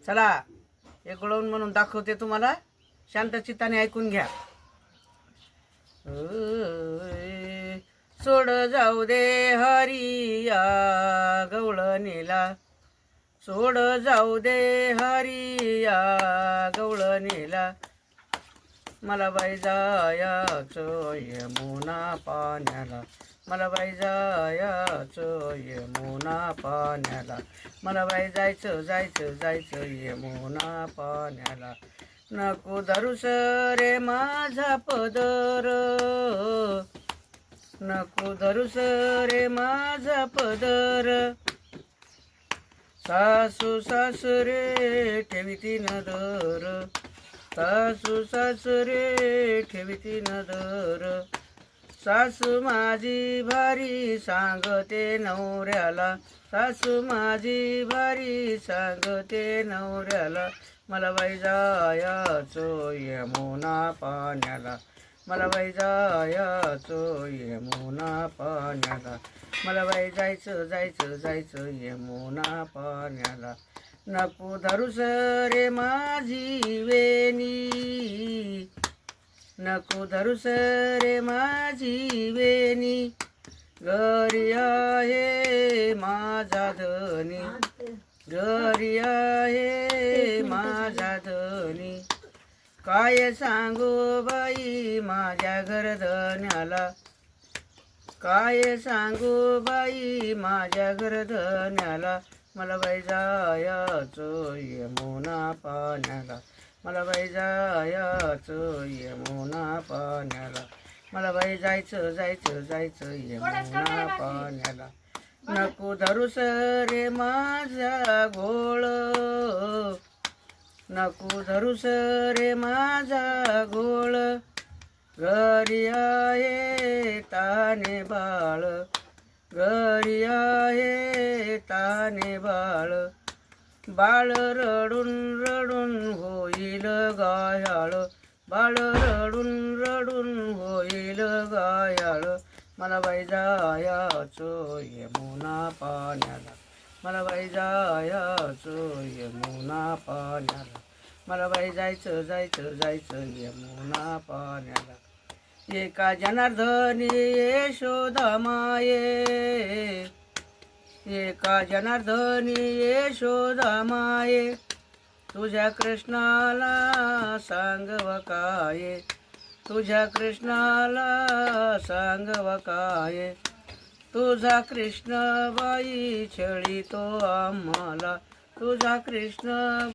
चला एक गुळवून म्हणून दाखवते तुम्हाला, शांत चित्ताने ऐकून घ्या. सोड जाऊ दे हरिया गवळणीला, सोड जाऊ दे हरिया गवळणीला, मला बाई जायाचं यमुना पाण्याला, मला बाई जायाचं यमुना पाण्याला, मला बाई जायचं जायचं जायचं यमुना पाण्याला. नको धरुस रे माझा पदर, नको धरुस रे माझा पदर, सासू सासरे ठेविती नदर, सासू सासरे ठेविती नदर, सासू माझी भारी सांगते नवऱ्याला, सासू माझी भारी सांगते नवऱ्याला, मला बाई जायाचं यमुना पाण्याला, मला बाई जायाचं यमुना पाण्याला, मला बाई जायचं जायचं जायचं यमुना पाण्याला. नको धरुस रे माझी वेणी, नको धरुस रे माझी वेणी, घरी आहे माझा धनी, घरी आहे माझा धनी, काय सांगू बाई माझ्या घरधन्याला, काय सांगू बाई माझ्या घरधन्याला, मला बाई जायाचं यमुना पाण्याला, मला बाई जायाचं यमुना पाण्याला, मला बाई जायचं जायचं जायचं यमुना पाण्याला. नको धरुस रे माझा घोळ, नको धरुस रे माझा घोळ, घरी आहे ताने बाळ, घरी आहे ताने बाळ, बाळ रडून रडून होईल गायाळ, बाळ रडून रडून होईल गायाळ, मला बाई जायाचं यमुना पाण्याला, मला बाई जायाचं यमुना पाण्याला, मला बाई जायचं जायचं जायचं यमुना पाण्याला. एका जनार्दनी यशोदा माये, एका जनार्दनी यशोदा माये, तुझ्या कृष्णाला सांगव काय, तुझ्या कृष्णाला सांगव काय, तुझा कृष्ण बाई छळीतो आम्हाला, तुझा कृष्ण